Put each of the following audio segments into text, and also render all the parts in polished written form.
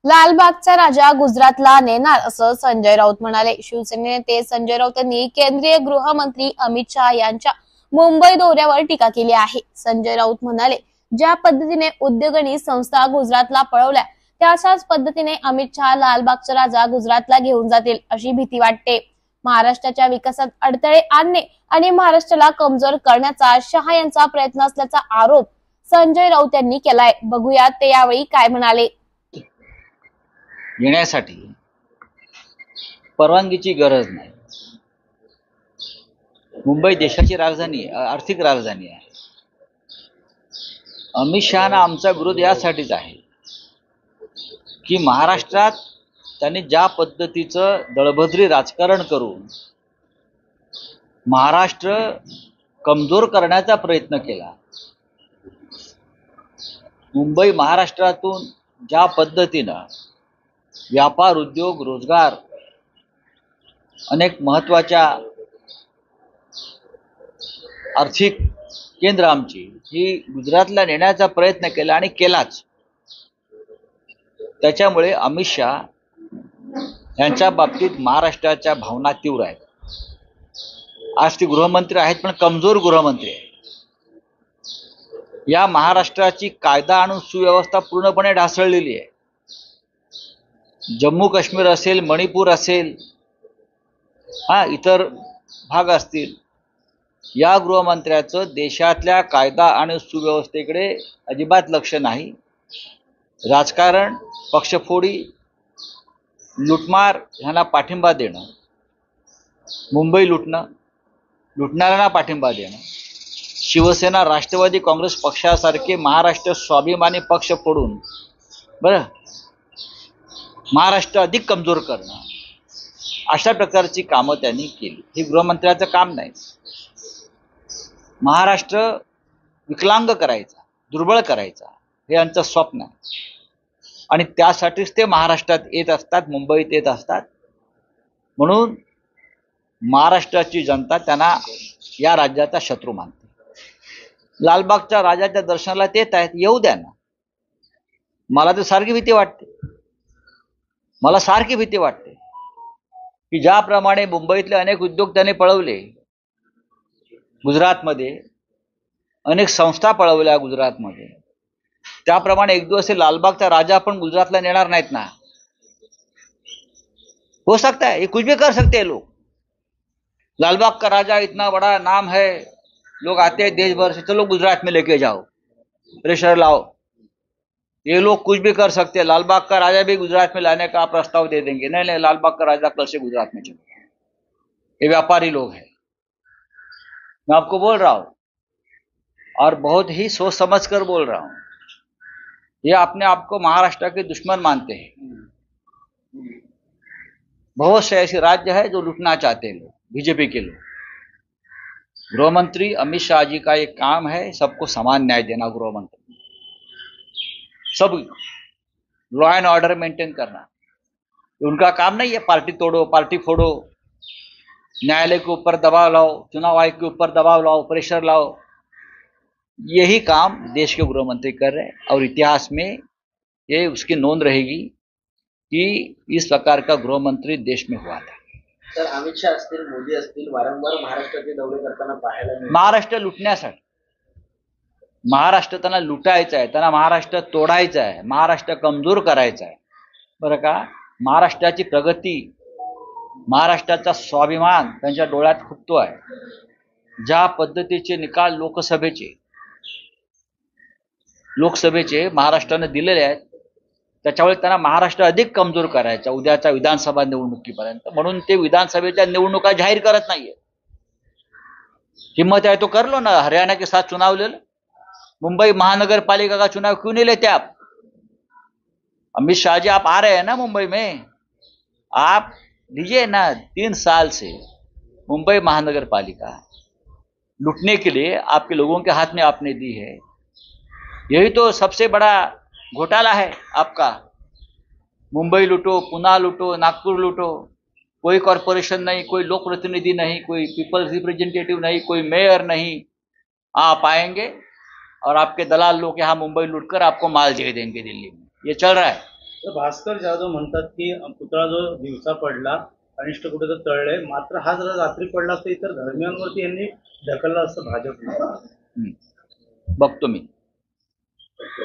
लालबागचा राजा गुजरातला नेणार असं संजय राऊत म्हणाले। शिवसेने नेते संजय राऊत यांनी केंद्रीय गृहमंत्री अमित शहा यांच्या मुंबई दौऱ्यावर टीका केली आहे। संजय राऊत म्हणाले, ज्या पद्धतीने उद्योगणी संस्था गुजरातला पळवल्या त्याच्याच पद्धतीने अमित शहा लालबागचा राजा गुजरातला घेऊन जातील अशी भीती वाटते। महाराष्ट्राच्या विकासात अडथळे आणणे आणि महाराष्ट्राला कमजोर करण्याचा शहा यांचा प्रयत्न असल्याचा आरोप संजय राऊत यांनी केलाय। बघूया ते यावेळी काय म्हणाले। येण्यासाठी परवानगीची गरज नाही। मुंबई देशाची राजधानी, आर्थिक राजधानी आहे। अमित शहाना आमचा विरोध यासाठीच आहे की महाराष्ट्रात त्यांनी ज्या पद्धतीचं दळभद्री राजकारण करून महाराष्ट्र कमजोर करण्याचा प्रयत्न केला, मुंबई महाराष्ट्रातून ज्या पद्धतीनं व्यापार, उद्योग, रोजगार, अनेक महत्वाच्या आर्थिक केंद्र आमची ही गुजरातला नेण्याचा प्रयत्न केला आणि केलाच। त्याच्यामुळे अमित शहा यांच्या बाबतीत महाराष्ट्राच्या भावना तीव्र आहेत। आज ते गृहमंत्री आहेत, पण कमजोर गृहमंत्री आहेत। या महाराष्ट्राची कायदा आणि सुव्यवस्था पूर्णपणे ढासळलेली आहे। जम्मू काश्मीर असेल, मणिपूर असेल, इतर भाग असतील, या गृहमंत्र्याचं देशातल्या कायदा आणि सुव्यवस्थेकडे अजिबात लक्ष नाही। राजकारण, पक्षफोडी, लुटमार ह्यांना पाठिंबा देणं, मुंबई लुटणं, लुटणाऱ्यांना पाठिंबा देणं, शिवसेना, राष्ट्रवादी काँग्रेस पक्षासारखे महाराष्ट्र स्वाभिमानी पक्ष फोडून महाराष्ट्र अधिक कमजोर करणं, अशा प्रकारची कामं त्यांनी केली। हे गृहमंत्र्याचं काम नाही। महाराष्ट्र विकलांग करायचा, दुर्बळ करायचा, हे यांचं स्वप्न आहे आणि त्यासाठीच ते महाराष्ट्रात येत असतात, मुंबईत येत असतात। म्हणून महाराष्ट्राची जनता त्यांना या राज्याचा शत्रू मानते। लालबागच्या राजाच्या दर्शनाला ते येत आहेत, येऊ द्या ना। मला तर सारखी भीती वाटते, मला सारखी भीती वाटते की ज्याप्रमाणे मुंबईतले अनेक उद्योग त्याने पळवले, गुजरातमध्ये अनेक संस्था पळवल्या गुजरातमध्ये, त्याप्रमाणे एक दिवस लालबागचा राजा पण गुजरातला नेणार नाहीत ना। हो सकता है, ये कुछ भी कर सकते हैं लोग। लालबाग का राजा इतना बड़ा नाम है, लोग आते हैं देश भर से, चलो गुजरात में लेके जाओ, प्रेशर लाओ। ये लोग कुछ भी कर सकते हैं। लालबाग का राजा भी गुजरात में लाने का प्रस्ताव दे देंगे। नहीं नहीं, लालबाग का राजा कल से गुजरात में चलेगा। ये व्यापारी लोग हैं, मैं आपको बोल रहा हूं, और बहुत ही सोच समझ कर बोल रहा हूं। ये अपने आप को महाराष्ट्र के दुश्मन मानते हैं। बहुत से ऐसे राज्य है जो लूटना चाहते हैं लोग, बीजेपी के लोग। गृहमंत्री अमित शाह जी का एक काम है सबको समान न्याय देना। गृहमंत्री सब लॉ एंड ऑर्डर मेंटेन करना, उनका काम नहीं है। पार्टी तोड़ो, पार्टी फोड़ो, न्यायालय के ऊपर दबाव लाओ, चुनाव आयोग के ऊपर दबाव लाओ, प्रेशर लाओ। यही काम देश के गृहमंत्री कर रहे हैं और इतिहास में ये उसकी नोंद रहेगी कि इस प्रकार का गृहमंत्री देश में हुआ था। सर, अमित शाह असतील, मोदी असतील, वारंवार महाराष्ट्राचे दौरे करताना पाहायला मिळाले। महाराष्ट्र लुटण्यासाठी, महाराष्ट्र त्यांना लुटायचं आहे, त्यांना महाराष्ट्र तोडायचं आहे, महाराष्ट्र कमजोर करायचा आहे, बरं का। महाराष्ट्राची प्रगती, महाराष्ट्राचा स्वाभिमान त्यांच्या डोळ्यात खुपतो आहे। ज्या पद्धतीचे निकाल लोकसभेचे महाराष्ट्राने दिलेले आहेत, त्याच्यामुळे त्यांना महाराष्ट्र अधिक कमजोर करायचा उद्याच्या विधानसभा निवडणुकीपर्यंत। म्हणून ते विधानसभेच्या निवडणुका जाहीर करत नाहीये। हिम्मत है तो कर लो ना, हरियाणा के साथ चुनाव ले लो। मुंबई महानगर पालिका का चुनाव क्यों नहीं लेते आप? अमित शाह जी, आप आ रहे हैं ना मुंबई में, आप लीजिए ना। 3 साल से मुंबई महानगर पालिका लूटने के लिए आपके लोगों के हाथ में आपने दी है। यही तो सबसे बड़ा घोटाला है आपका। मुंबई लूटो, पुणे लूटो, नागपुर लूटो, कोई कॉरपोरेशन नहीं, कोई लोक प्रतिनिधि नहीं, कोई पीपल्स रिप्रेजेंटेटिव नहीं, कोई मेयर नहीं। आप आएंगे और आपके दलाल लोग यहाँ मुंबई लूटकर आपको माल दे देंगे दिल्ली में। ये चल रहा है। तर भास्कर जाधव म्हणतात की पुतळा जो दिवसा पडला अनिष्ट कुठे तर तळले, मात्र हा जर रात्री पडला असता इतर धर्मियांवरती यांनी ढकलला असतं भाजपने. बघतो मी.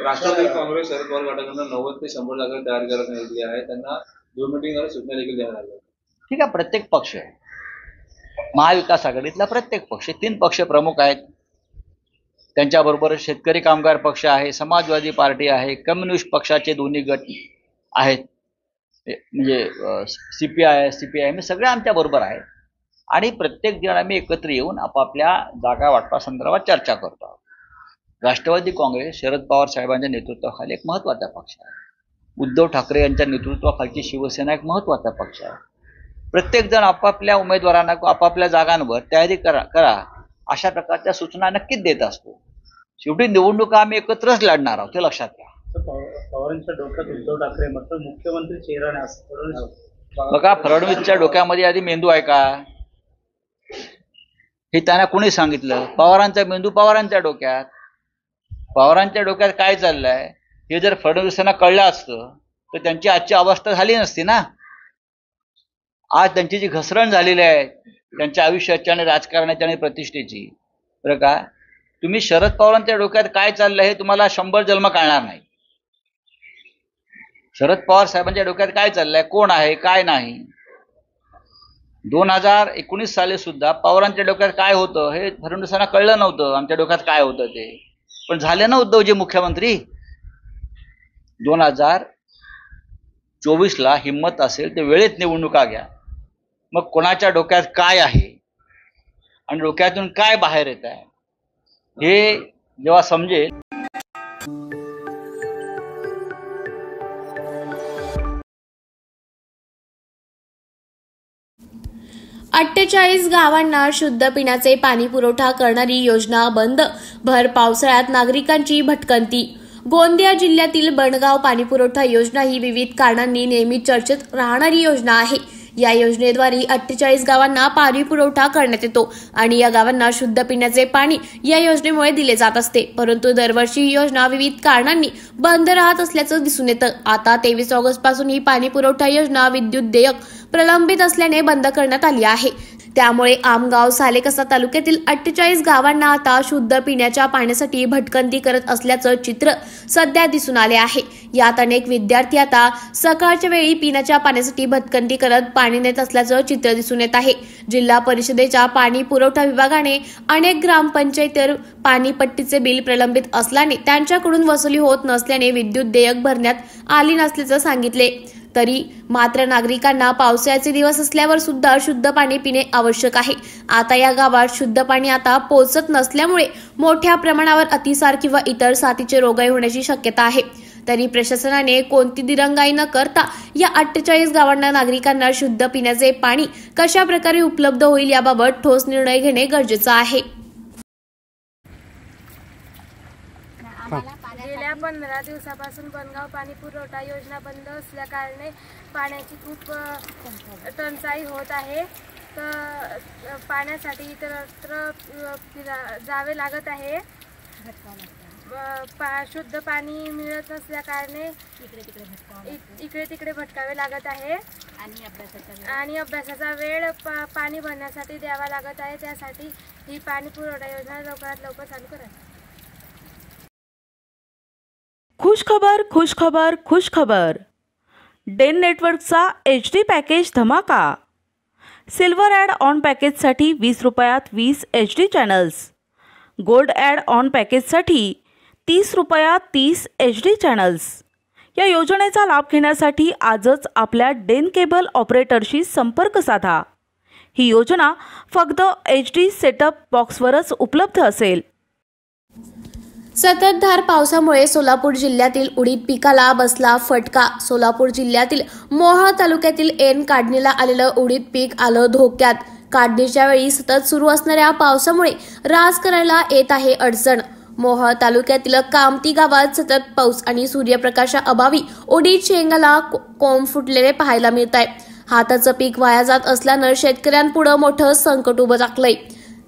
राष्ट्रवादी काँग्रेस शरद पवार गटाकडून 90 ते 100 जागा तयार करण्यात सांगितली आहे. त्यांना 2 मीटिंगवर सूचना देखील देण्यात आल्या. ठीक आहे, प्रत्येक पक्ष महाविकास आघाडीतला प्रत्येक पक्ष 3 पक्ष प्रमुख आहेत. त्यांच्याबरोबर शेतकरी कामगार पक्ष आहे, समाजवादी पार्टी आहे, कम्युनिस्ट पक्षाचे दोन्ही गट आहेत, म्हणजे CPI मी सगळे आमच्या बरोबर आहेत. आणि प्रत्येक जण आम्ही एकत्र येऊन आपापल्या जागा वाटपासंदर्भात चर्चा करतो आहोत. राष्ट्रवादी काँग्रेस शरद पवार साहेबांच्या नेतृत्वाखाली एक महत्त्वाचा पक्ष आहे. उद्धव ठाकरे यांच्या नेतृत्वाखालची शिवसेना एक महत्त्वाचा पक्ष आहे. प्रत्येक जण आपापल्या उमेदवारांना आपापल्या जागांवर तयारी करा अशा प्रकारच्या सूचना नक्कीच देत असतो. शेवटी निवडणुका आम्ही एकत्रच लढणार आहोत, ते लक्षात घ्या. पवारांच्या डोक्यात उद्धव ठाकरे मात्र मुख्यमंत्री चेहरा नाही असं फडणवीस. बघा, फडणवीसच्या डोक्यामध्ये आधी मेंदू आहे का हे त्यांना कोणी सांगितलं? पवारांचा मेंदू पवारांच्या डोक्यात. पवारांच्या डोक्यात काय चाललंय हे जर फडणवीसांना कळलं असतं तर त्यांची आजची अवस्था झाली नसती ना. आज त्यांची जी घसरण झालेली आहे त्यांच्या आयुष्याची आणि राजकारणाची आणि प्रतिष्ठेची, बरं का, तुम्ही शरद पवारांच्या डोक्यात काय चाललंय हे तुम्हाला 100 जन्म कळणार नाही. शरद पवार साहेबांच्या डोक्यात काय चाललंय, कोण आहे काय नाही. 2019 साली सुद्धा पवारांच्या डोक्यात काय होतं हे फडणवीसांना कळलं नव्हतं. आमच्या डोक्यात काय होतं ते पण झाले ना उद्धवजी मुख्यमंत्री. 2024ला हिंमत असेल ते वेळेत निवडणुका घ्या. मग कोणाच्या डोक्यात काय आहे आणि डोक्यातून काय बाहेर येत आहे हे जेव्हा समजेल. अठ्ठेचाळीस गावांना शुद्ध पिण्याचे पाणी पुरवठा करणारी योजना बंद. भर पावसाळ्यात नागरिकांची भटकंती. गोंदिया जिल्ह्यातील बंडगाव पाणीपुरवठा योजना ही विविध कारणांनी नेहमी चर्चेत राहणारी योजना आहे. या योजनेद्वारे 48 गावांना पाणी पुरवठा करण्यात येतो आणि या गावांना शुद्ध पिण्याचे पाणी या योजनेमुळे दिले जात असते. परंतु दरवर्षी ही योजना विविध कारणांनी बंद राहत असल्याचं दिसून येतं. आता 23 ऑगस्ट पासून ही पाणी पुरवठा योजना विद्युत देयक प्रलंबित असल्याने बंद करण्यात आली आहे. त्यामुळे आमगाव सालेकसा तालुक्यातील 48 गावांना आता शुद्ध पिण्याच्या पाण्यासाठी भटकंती करत असल्याचं चित्र सध्या दिसून आले आहे. यात अनेक विद्यार्थी आता सकाळच्या वेळी पिण्याच्या पाण्यासाठी भटकंती करत पाणी नेत असल्याचं चित्र दिसून येत आहे. जिल्हा परिषदेच्या पाणी पुरवठा विभागाने अनेक ग्रामपंचायतीवर पाणीपट्टीचे बिल प्रलंबित असल्याने त्यांच्याकडून वसुली होत नसल्याने विद्युत देयक भरण्यात आली नसल्याचं सांगितले. तरी मात्र नागरिकांना पावसाळ्याचे दिवस असल्यावर सुद्धा शुद्ध पाणी पिणे आवश्यक आहे. आता या गावात शुद्ध पाणी आता पोहोचत नसल्यामुळे मोठ्या प्रमाणावर अतिसार किंवा इतर साथीचे रोगही होण्याची शक्यता आहे. तरी प्रशासनाने कोणती दिरंगाई न करता या 48 गावांना नागरिकांना शुद्ध पिण्याचे पाणी कशा प्रकारे उपलब्ध होईल याबाबत ठोस निर्णय घेणे गरजेचे आहे. गेल्या 15 दिवसापासून बनगाव पाणी पुरवठा योजना बंद असल्याकारणे पाण्याची खूप टंचाई होत आहे. तर पाण्यासाठी इतरत्र जावे लागत आहे. शुद्ध पाणी मिळत नसल्याकारणे इकडे तिकडे भटकावे लागत आहे आणि अभ्यासाचा वेळ पाणी भरण्यासाठी द्यावा लागत आहे. त्यासाठी ही पाणी पुरवठा योजना लवकरात लवकर चालू करावी. खुशखबर खुशखबर खुशखबर. डेन नेटवर्कचा HD पॅकेज धमाका. सिल्वर ॲड ऑन पॅकेजसाठी 20 रुपयात 20 HD channels. Gold add on पॅकेजसाठी 30 रुपयात 30 HD चॅनल्स. या योजनेचा लाभ घेण्यासाठी आजच आपल्या डेन केबल ऑपरेटरशी संपर्क साधा. ही योजना फक्त HD सेटअप बॉक्सवरच उपलब्ध असेल. सततधार पावसामुळे सोलापूर जिल्ह्यातील उडीद पिकाला बसला फटका. सोलापूर जिल्ह्यातील मोहोळ तालुक्यातील ऐन काढणीला आलेलं उडीद पीक आलं धोक्यात. काढणीच्या वेळी सतत सुरू असणाऱ्या पावसामुळे रास करायला येत आहे अडचण. मोहोळ तालुक्यातील कामती गावात सतत पाऊस आणि सूर्यप्रकाशाअभावी उडीद शेंगाला कोंब फुटलेले पाहायला मिळत आहे. हाताचं पीक वाया जात असल्यानं शेतकऱ्यांपुढे मोठं संकट उभं टाकलंय.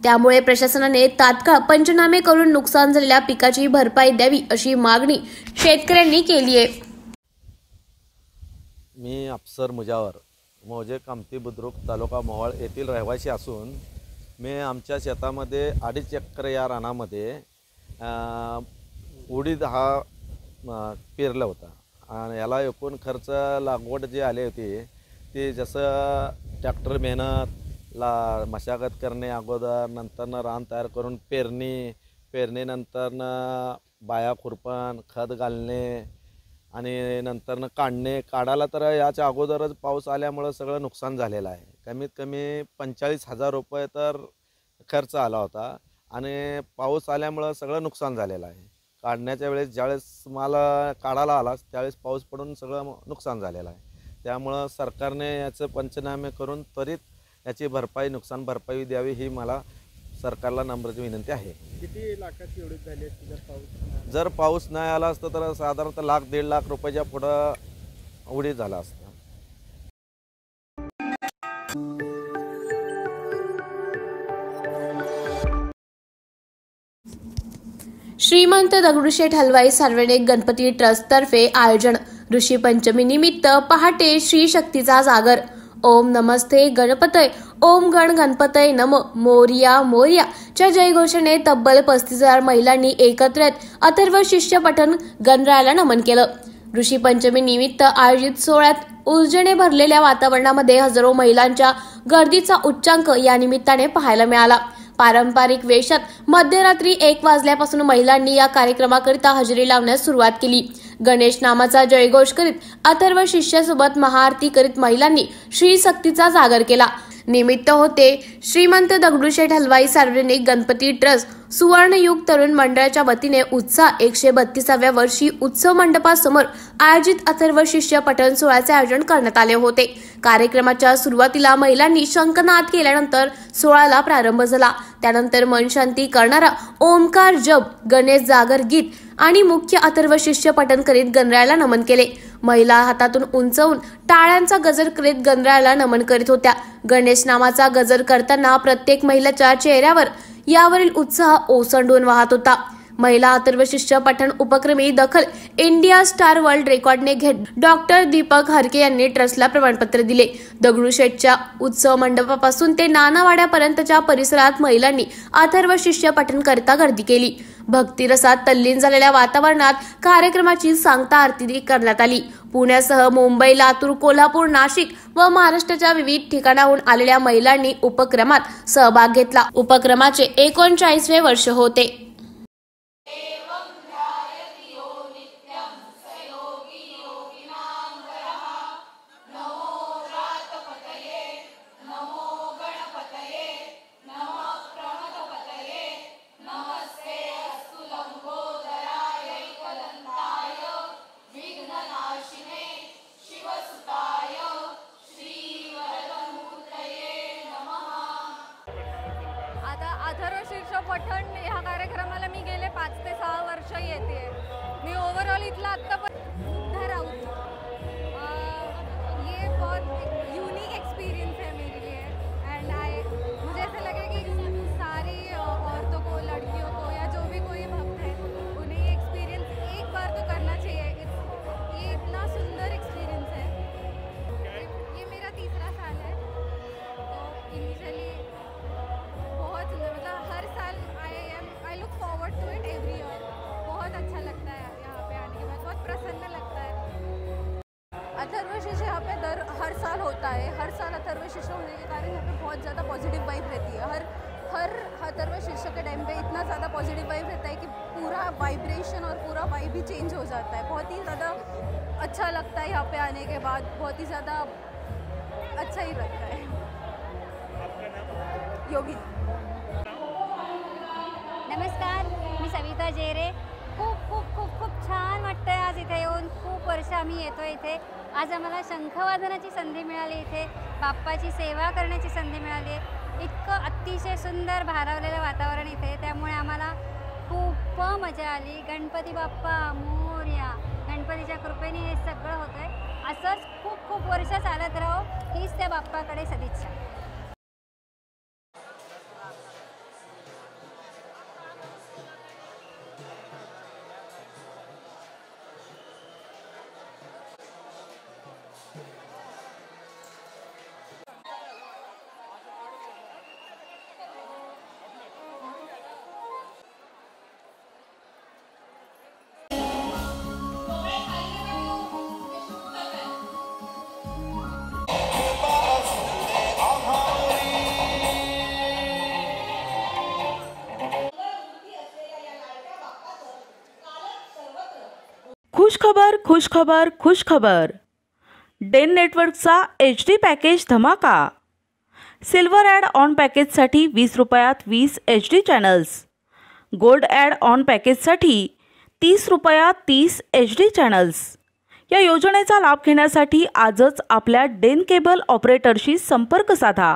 त्यामुळे प्रशासनाने तात्काळ पंचनामे करून नुकसान झालेल्या पिकाची भरपाई द्यावी अशी मागणी शेतकऱ्यांनी केली आहे. मी अफसर मुजावर मौजे कामती बुद्रुक तालुका मोहोळ येथील रहिवासी असून मी आमच्या शेतामध्ये 2.5 एकर या रानामध्ये उडीद हा पेरला होता आणि याला एकूण खर्च लागवड जी आली होती ती जसं ट्रॅक्टर मेहनत मशागत करणे अगोदर, नंतरनं रान तयार करून पेरणीनंतरनं बाया खुरपण खत घालणे आणि नंतरनं काढायला तर याच्या अगोदरच पाऊस आल्यामुळं सगळं नुकसान झालेलं आहे. कमीत कमी 45,000 रुपये तर खर्च आला होता आणि पाऊस आल्यामुळं सगळं नुकसान झालेलं आहे. काढण्याच्या वेळेस ज्यावेळेस माल काढायला आला त्यावेळेस पाऊस पडून सगळं नुकसान झालेलं आहे. त्यामुळं सरकारने याचं पंचनामे करून त्वरित याची नुकसान भरपाई द्यावी ही मला सरकारला नम्र विनंती आहे. किती लाखाची एवढीच झाली असती जर पाऊस नाही आला असता तर साधारणतः 1,00,000-1.5 लाख रुपयाच्या पुढं उडीद झाला असता. श्रीमंत दगडूशेठ हलवाई सार्वजनिक गणपती ट्रस्टतर्फे आयोजन ऋषी पंचमी निमित्त पहाटे श्री शक्तीचा जागर. ओम नमस्ते गणपतय, ओम गण गणपतय नम, मोरिया मोरिया च्या जयघोषणे तब्बल 35,000 महिलांनी एकत्रित अथर्व शिष्य पठण गणरायाला नमन केलं. ऋषी पंचमी निमित्त आयोजित सोहळ्यात ऊर्जेने भरलेल्या वातावरणामध्ये हजारो महिलांच्या गर्दीचा उच्चांक या निमित्ताने पाहायला मिळाला. पारंपरिक वेशात मध्यरात्री 1 वाजल्यापासून महिलांनी या कार्यक्रमाकरिता हजेरी लावण्यास सुरुवात केली. गणेश नामाचा जयघोष करीत अथर्व शिष्यासोबत महाआरती करीत महिलांनी श्री शक्तीचा जागर केला. निमित्त होते श्रीमंत दगडूशेठ हलवाई सार्वजनिक गणपती ट्रस्ट सुवर्णयुग तरुण मंडळाच्या वतीने उत्साह 132व्या वर्षी उत्सव मंडपासमोर आयोजित अथर्व शिष्य पठण सोहळ्याचे आयोजन करण्यात आले होते. कार्यक्रमाच्या सुरुवातीला महिलांनी शंखनाद केल्यानंतर सोहळ्याला प्रारंभ झाला. त्यानंतर मन शांती करणारा ओमकार जप, गणेश जागर गीत आणि मुख्य अथर्व शिष्य पठण करीत गणरायाला नमन केले. महिला हातातून उंचवून टाळ्यांचा गजर करीत गणरायाला नमन करीत होत्या. गणेश नामाचा गजर करताना प्रत्येक महिलेच्या चेहऱ्यावर यावरील उत्साह ओसंडून वाहत होता. महिला अथर्व शिष्य पठण उपक्रमी दखल इंडिया स्टार वर्ल्ड रेकॉर्डने घेत डॉक्टर दीपक हरके यांनी ट्रस्टला प्रमाणपत्र दिले. दगडूशेठच्या उत्सव मंडपापासून ते नानावाड्यापर्यंतच्या परिसरात महिलांनी अथर्व शिष्य पठण करता गर्दी केली. भक्तिरसात तल्लीन झालेल्या वातावरणात कार्यक्रमाची सांगता आरती करण्यात आली. पुण्यासह मुंबई, लातूर, कोल्हापूर, नाशिक व महाराष्ट्राच्या विविध ठिकाणाहून आलेल्या महिलांनी उपक्रमात सहभाग घेतला. उपक्रमाचे 39वे वर्ष होते. अथर्व शिष्य पठण ह्या कार्यक्रमाला मी गेले 5 ते 6 वर्ष येते. मी ओव्हरऑल इथला आत्ता बुद्धा राऊत ये बहुत यूनिक एक्सपीरियंस है मेरे लिए एंड मुझे ऐसा लगा कि सारी औरतों को, लड़कियों को या जो भी कोई भक्त है उन्हें ये एक्सपीरियंस एक बार तो करना चाहिए. ये इतना सुंदर एक्सपीरियंस है. ये मेरा 3रा साल है. तो इनिशियली मतलब हर साल I look forward to it every year. बहुत अच्छा लगता है यहाँ पे आने के बाद, बहुत प्रसन्न लगता है. अथर्व शिष्य यहाँ पे हर साल होता है. हर साल अथर्व शिष्य होने के कारण यहाँ पे बहुत ज़्यादा पॉजिटिव वाइब रहती है. हर अथर्व शिष्य के टाइम पे इतना ज़्यादा पॉजिटिव वाइब रहता है कि पूरा वाइब्रेशन और पूरा वाइब ही चेंज हो जाता है. बहुत ही ज़्यादा अच्छा लगता है यहाँ पे आने के बाद. बहुत ही ज़्यादा अच्छा ही लगता है. योगी नमस्कार, मी सविता जेरे. खूप छान वाटतंय आज इथे येऊन. खूप वर्ष आम्ही येतो इथे. आज आम्हाला शंखवादनाची संधी मिळाली, इथे बाप्पाची सेवा करण्याची संधी मिळाली. इतकं अतिशय सुंदर भारावलेलं वातावरण इथे, त्यामुळे आम्हाला खूप मजा आली. गणपती बाप्पा मोरया. गणपतीच्या कृपेने हे सगळं होतंय. असंच खूप वर्ष चालत राहो हीच त्या बाप्पाकडे सदिच्छा. खुशखबर खुशखबर खुशखबर डेन नेटवर्कचा HD पॅकेज धमाका. सिल्वर ॲड ऑन पॅकेजसाठी 20 रुपयात 20 HD channels. Gold add on पॅकेजसाठी 30 रुपयात 30 HD चॅनल्स. या योजनेचा लाभ घेण्यासाठी आजच आपल्या डेन केबल ऑपरेटरशी संपर्क साधा.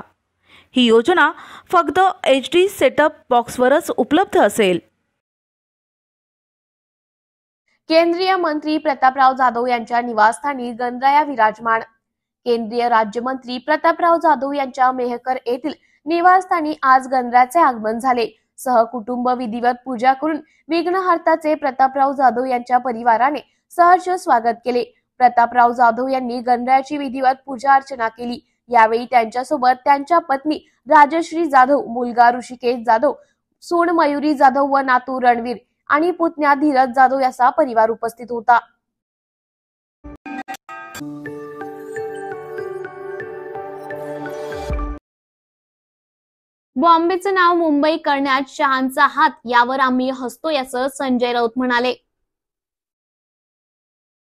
ही योजना फक्त HD सेटअप बॉक्सवरच उपलब्ध असेल. केंद्रीय मंत्री प्रतापराव जाधव यांच्या निवासस्थानी गणराया विराजमान. केंद्रीय राज्यमंत्री प्रतापराव जाधव यांच्या मेहकर येथील निवासस्थानी आज गणरायाचे आगमन झाले. सहकुटुंब विधिवत पूजा करून विघ्नहर्ताचे प्रतापराव जाधव यांच्या परिवाराने सहर्ष स्वागत केले. प्रतापराव जाधव यांनी गणरायाची विधिवत पूजा अर्चना केली. यावेळी त्यांच्यासोबत त्यांच्या पत्नी राजश्री जाधव, मुलगा ऋषिकेश जाधव, सून मयुरी जाधव व नातू रणवीर आणि पुतण्या धीरज जाधव याचा परिवार उपस्थित होता. बॉम्बेचं नाव मुंबई करण्यात शहांचा हात, यावर आम्ही हसतो, असं संजय राऊत म्हणाले.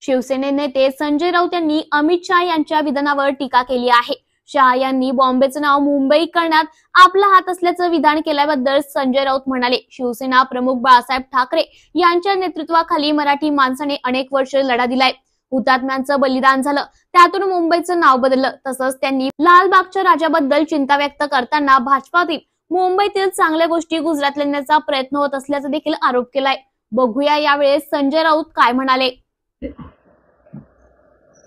शिवसेने नेते संजय राऊत यांनी अमित शहा यांच्या विधानावर टीका केली आहे. शहा यांनी बॉम्बेचं नाव मुंबई करण्यात आपला हात असल्याचं विधान केल्याबद्दल संजय राऊत म्हणाले, शिवसेना प्रमुख बाळासाहेब ठाकरे यांच्या नेतृत्वाखाली मराठी माणसाने अनेक वर्ष लढा दिलाय. हुतात्म्यांचं बलिदान झालं, त्यातून मुंबईचं नाव बदललं. तसंच त्यांनी लालबागच्या राजाबद्दल चिंता व्यक्त करताना भाजपातील मुंबईतील चांगल्या गोष्टी गुजरातला नेण्याचा प्रयत्न होत असल्याचा देखील आरोप केलाय. बघूया यावेळेस संजय राऊत काय म्हणाले.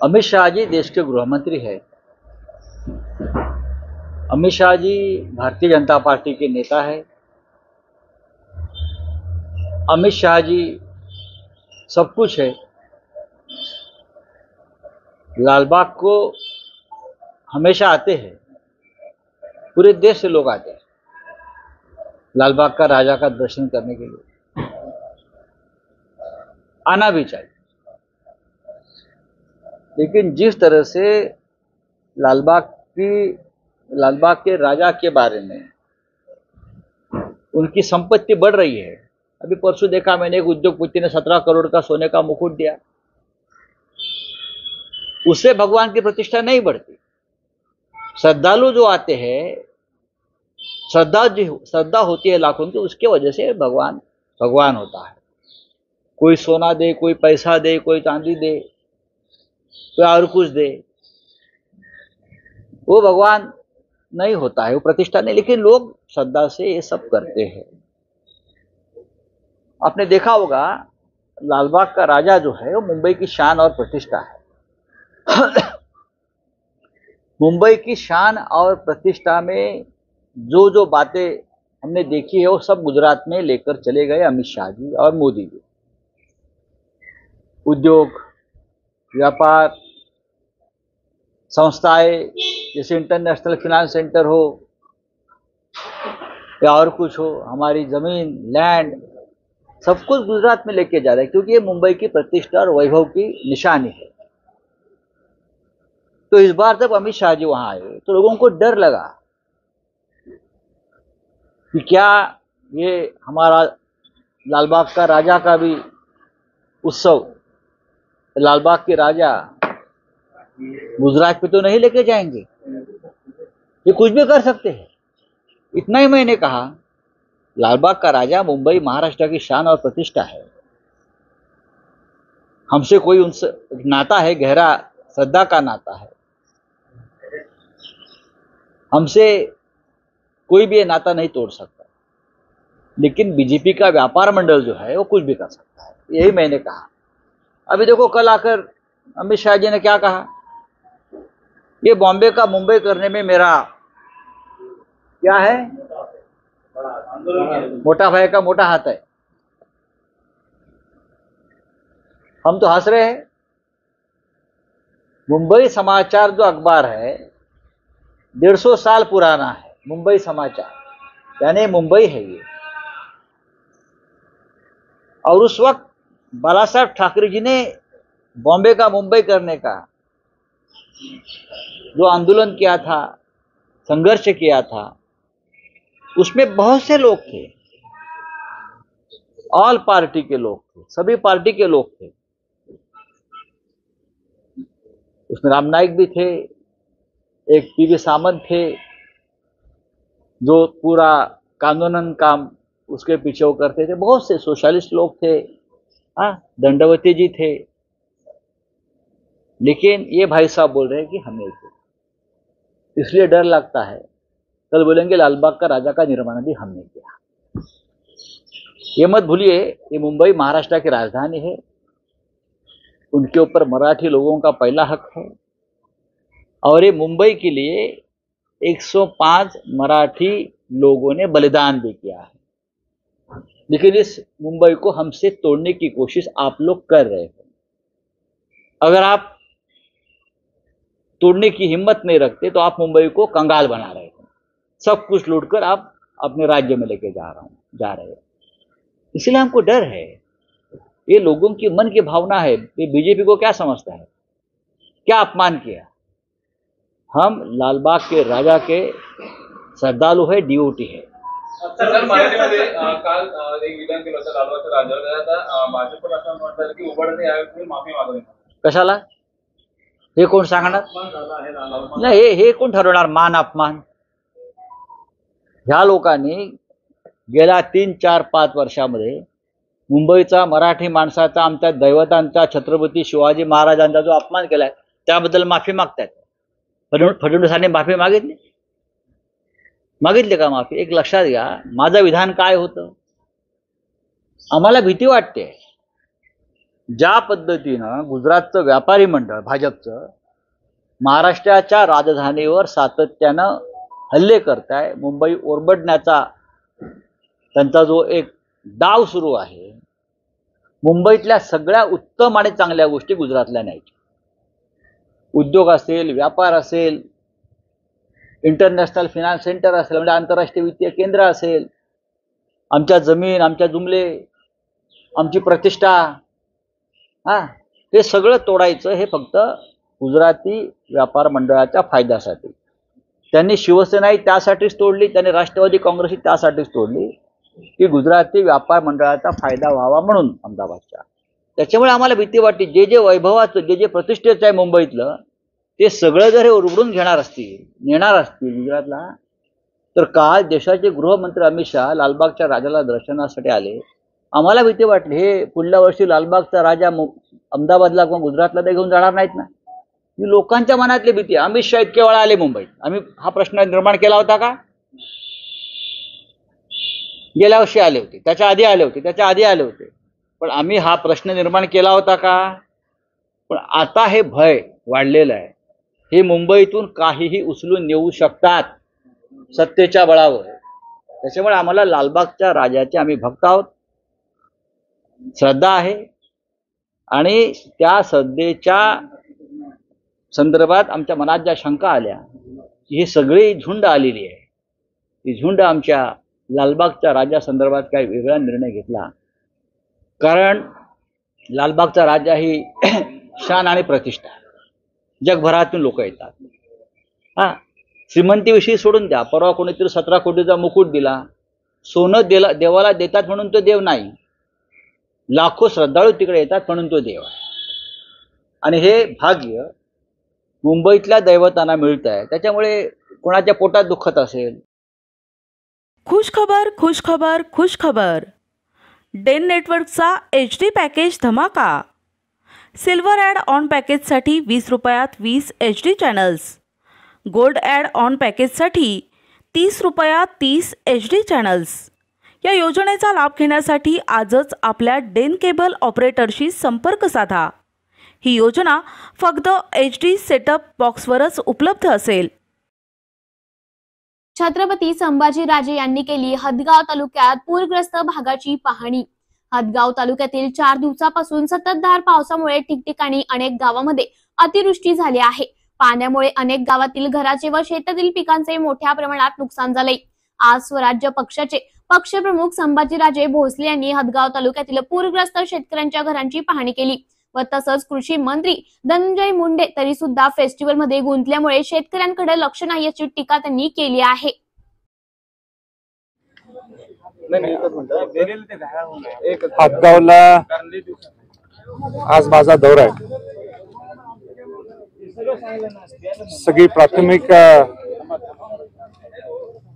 अमित शाह जी देश के गृह मंत्री है. अमित शाह जी भारतीय जनता पार्टी के नेता है. अमित शाह जी सब कुछ है. लालबाग को हमेशा आते हैं, पूरे देश से लोग आते हैं लालबाग का राजा का दर्शन करने के लिए. आना भी चाहिए, लेकिन जिस तरह से लालबाग के राजा के बारे में उनकी संपत्ति बढ़ रही है. अभी परसों देखा मैंने, एक उद्योगपति ने 17 करोड़ का सोने का मुकुट दिया. उससे भगवान की प्रतिष्ठा नहीं बढ़ती. श्रद्धालु जो आते हैं, श्रद्धा होती है लाखों की, उसके वजह से भगवान होता है. कोई सोना दे, कोई पैसा दे, कोई चांदी दे, कोई और कुछ दे, वो भगवान नहीं होता है, वो प्रतिष्ठा नहीं. लेकिन लोग श्रद्धा से ये सब करते हैं. आपने देखा होगा, लालबाग का राजा जो है वो मुंबई की शान और प्रतिष्ठा है. मुंबई की शान और प्रतिष्ठा में जो बातें हमने देखी है वो सब गुजरात में लेकर चले गए अमित शाह जी और मोदी जी. उद्योग, व्यापार, संस्थाएं जैसे इंटरनेशनल फाइनेंस सेंटर हो या और कुछ हो, हमारी जमीन, लैंड, सब कुछ गुजरात में लेके जा रहे हैं, क्योंकि ये मुंबई की प्रतिष्ठा और वैभव की निशानी है. तो इस बार जब अमित शाह जी वहां आए तो लोगों को डर लगा कि क्या ये हमारा लालबाग का राजा का भी उत्सव, लालबाग के राजा गुजरात पे तो नहीं लेके जाएंगे, ये कुछ भी कर सकते हैं. इतना ही मैंने कहा, लालबाग का राजा मुंबई महाराष्ट्र की शान और प्रतिष्ठा है. हमसे कोई उनसे नाता है, गहरा श्रद्धा का नाता है. हमसे कोई भी ये नाता नहीं तोड़ सकता. लेकिन बीजेपी का व्यापार मंडल जो है वो कुछ भी कर सकता है, यही मैंने कहा. अभी देखो, कल आकर अमित शाह जी ने क्या कहा, ये बॉम्बे का मुंबई करने में मेरा क्या है, मोटा भाई का मोटा हाथ है. हम तो हंस रहे हैं. मुंबई समाचार जो अखबार है 150 साल पुराना है. मुंबई समाचार यानी मुंबई है ये. और उस वक्त बाला साहब ठाकरे जी ने बॉम्बे का मुंबई करने का जो आंदोलन किया था, संघर्ष किया था, उसमें बहुत से लोग थे. ऑल पार्टी के लोग थे, सभी पार्टी के लोग थे. उसमें राम नाईक भी थे, एक पीवी सामंत थे जो पूरा कानूनन काम उसके पीछे वो करते थे, बहुत से सोशलिस्ट लोग थे, दंडवती जी थे। लेकिन ये भाई साहब बोल रहे हैं कि हमें इसलिए डर लगता है, कल बोलेंगे लालबाग का राजा का निर्माण भी हमने किया। ये मत भूलिए, ये मुंबई महाराष्ट्र की राजधानी है, उनके ऊपर मराठी लोगों का पहला हक है और ये मुंबई के लिए 105 मराठी लोगों ने बलिदान भी किया है। लेकिन इस मुंबई को हमसे तोड़ने की कोशिश आप लोग कर रहे हैं। अगर आप तोड़ने की हिम्मत नहीं रखते तो आप मुंबई को कंगाल बना रहे हैं, सब कुछ लूटकर आप अपने राज्य में लेके जा रहे हैं। इसलिए हमको डर है। ये लोगों की मन की भावना है। ये बीजेपी को क्या समझता है, क्या अपमान किया? हम लालबाग के राजा के श्रद्धालु है, डिवोटी है। सर, मराठीमध्ये काल एक विधान केलं होतं लालबागच्या राजावर, आता भाजपला असं म्हणतात की उबाडणे यावेळी माफी मागवली। कशाला? हे कोण सांगणार? नाही, हे कोण ठरवणार मान अपमान? ह्या लोकांनी गेल्या 3, 4, 5 वर्षामध्ये मुंबईचा मराठी माणसाचा, आमच्या दैवतांचा, छत्रपती शिवाजी महाराजांचा जो अपमान केलाय त्याबद्दल माफी मागतायत। फडणवीसांनी माफी मागितली का माफी? एक लक्षात घ्या, माझं विधान काय होतं? आम्हाला भीती वाटते ज्या पद्धतीनं गुजरातचं व्यापारी मंडळ भाजपचं महाराष्ट्राच्या राजधानीवर सातत्यानं हल्ले करताय, मुंबई ओरबडण्याचा त्यांचा जो एक डाव सुरू आहे, मुंबईतल्या सगळ्या उत्तम आणि चांगल्या गोष्टी गुजरातला न्यायच्या, उद्योग असेल, व्यापार असेल, इंटरनॅशनल फायनान्स सेंटर असेल, म्हणजे आंतरराष्ट्रीय वित्तीय केंद्र असेल, आमच्या जमीन, आमच्या जुमले, आमची प्रतिष्ठा, हे सगळं तोडायचं हे फक्त गुजराती व्यापार मंडळाच्या फायद्यासाठी। त्यांनी शिवसेनाही त्यासाठीच तोडली, त्यांनी राष्ट्रवादी काँग्रेसही त्यासाठीच तोडली की गुजराती व्यापार मंडळाचा फायदा व्हावा म्हणून अहमदाबादच्या। त्याच्यामुळे आम्हाला भीती वाटते, जे जे वैभवाचं, जे जे प्रतिष्ठेचं आहे मुंबईतलं, ते सगळं जर हे उरबडून घेणार असतील, नेणार असतील गुजरातला, तर काल देशाचे गृहमंत्री अमित शहा लालबागच्या राजाला दर्शनासाठी आले। आम्हाला भीती वाटली, हे पुढल्या वर्षी लालबागचा राजा अहमदाबादला किंवा गुजरातला ते घेऊन जाणार नाहीत ना। ही लोकांच्या मनातली भीती। अमित शहा इतके वेळा आले मुंबईत, आम्ही हा प्रश्न निर्माण केला होता का? गेल्या वर्षी आले होते, त्याच्या आधी आले होते, पण आम्ही हा प्रश्न निर्माण केला होता का? पण आता हे भय वाढलेलं आहे, हे मुंबईतून काहीही उचलून नेऊ शकतात सत्तेच्या बळावर। त्याच्यामुळे आम्हाला लालबागच्या राजाचे आम्ही भक्त आहोत, श्रद्धा आहे, आणि त्या श्रद्धेच्या संदर्भात आमच्या मनात ज्या शंका आल्या, ही सगळी झुंड आलेली आहे। ही झुंड आमच्या लालबागच्या राजा संदर्भात काही वेगळा निर्णय घेतला, कारण लालबागचा राजा ही शान आणि प्रतिष्ठा, जगभरातून लोक येतात। श्रीमंतीविषयी सोडून द्या, परवा कोणीतरी 17 कोटीचा मुकुट दिला, सोनं देवाला देतात म्हणून तो देव नाही, लाखो श्रद्धाळू तिकडे येतात म्हणून तो देव आहे। आणि हे भाग्य मुंबईतल्या दैवतांना मिळत आहे, त्याच्यामुळे कोणाच्या पोटात दुखत असेल। खुशखबर खुशखबर खुशखबर, डेन नेटवर्कचा HD पॅकेज धमाका। सिल्वर ॲड ऑन पॅकेजसाठी 20 रुपयात 20 HD channels, gold add on पॅकेजसाठी 30 रुपयात 30 HD चॅनल्स। या योजनेचा लाभ घेण्यासाठी आजच आपल्या डेन केबल ऑपरेटरशी संपर्क साधा। ही योजना फक्त HD सेटअप बॉक्सवरच उपलब्ध असेल। छत्रपती संभाजीराजे यांनी केली हदगाव तालुक्यात पूरग्रस्त भागाची पाहणी। हदगाव तालुक्यातील 4 दिवसापासून संततधार पावसामुळे ठिकठिकाणी अनेक गावांमध्ये अतिवृष्टी झाली आहे। पाण्यामुळे अनेक गावातील घराचे व शेतातील पिकांचे मोठ्या प्रमाणात नुकसान झाले। आज स्वराज्य पक्षाचे पक्षप्रमुख संभाजीराजे भोसले यांनी हदगाव तालुक्यातील पूरग्रस्त शेतकऱ्यांच्या घरांची पाहणी केली व तसंच कृषी मंत्री धनंजय मुंडे तरी सुद्धा फेस्टिवल मध्ये गुंतल्यामुळे शेतकऱ्यांकडे लक्ष नाही याची टीका त्यांनी केली आहे। हदगावला आज माझा दौरा आहे। सगळी प्राथमिक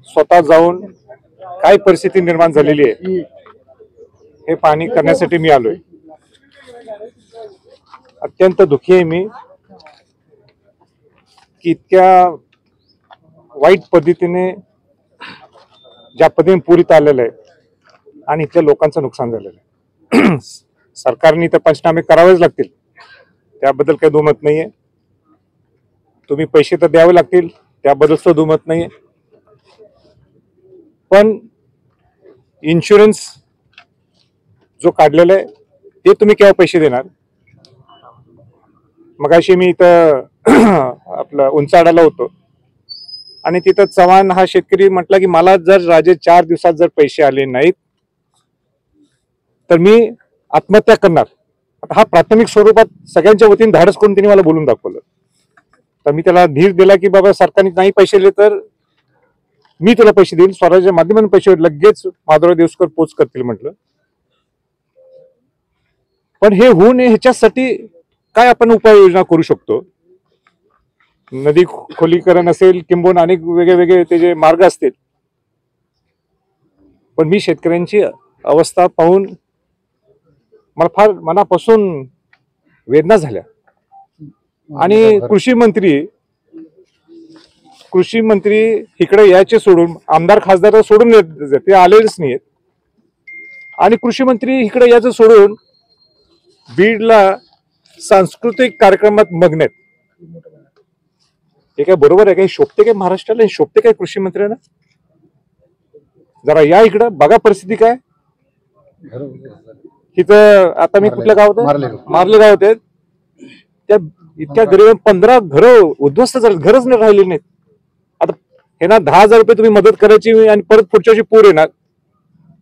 स्वतः जाऊन काय परिस्थिती निर्माण झालेली आहे हे पाहणी करण्यासाठी मी आलोय. अत्यंत दुःखी आहे मी की इतक्या वाईट पद्धतीने ज्या पद्धतीने पुरीत आलेलं आहे आणि इथल्या लोकांचं नुकसान झालेलं आहे. सरकारने तर पंचनामे करावेच लागतील, त्याबद्दल काही दुमत नाहीये. तुम्ही पैसे तर द्यावे लागतील, त्याबद्दल सुद्धा दुमत नाहीये. पण इन्शुरन्स जो काढलेला आहे ते तुम्ही केव्हा पैसे देणार? मगाशी मी इथं आपलं उंचाडाला होतो आणि तिथं चव्हाण हा शेतकरी म्हटला की मला जर राजे 4 दिवसात जर पैसे आले नाहीत तर मी आत्महत्या करणार. आता हा प्राथमिक स्वरूपात सगळ्यांच्या वतीने धाडस करून त्यांनी मला बोलून दाखवलं. तर मी त्याला धीर दिला की बाबा सरकारने नाही पैसे दिले तर मी तुला पैसे देईल, स्वराज्याच्या माध्यमातून पैसे लगेच माधवराव देवसकर पोच करतील म्हटलं. पण हे होऊ नये ह्याच्यासाठी काय आपण उपाययोजना करू शकतो? नदी खोलीकरण असेल किंबहुना अनेक वेगळे वेगळे त्याचे मार्ग असतील. पण मी शेतकऱ्यांची अवस्था पाहून मला फार मनापासून वेदना झाल्या. आणि कृषी मंत्री इकडे यायचे सोडून, आमदार खासदार सोडून ते आलेच नाहीत. आणि कृषी मंत्री इकडे यायचं सोडून बीडला सांस्कृतिक कार्यक्रमात मग्न आहेत. हे काय बरोबर आहे? काही शोभते काय महाराष्ट्राला? हे शोभते काय कृषी मंत्र्यांना? जरा या इकडं बघा परिस्थिती काय. इथं आता मी कुठल्या गावात मारले गावात आहेत, त्या इतक्या गरीब 15 घरं उद्ध्वस्त झाले, घरच नाही राहिले नाहीत. आता हे ना 10,000 रुपये तुम्ही मदत करायची आणि परत पुढच्या वर्षी पूर येणार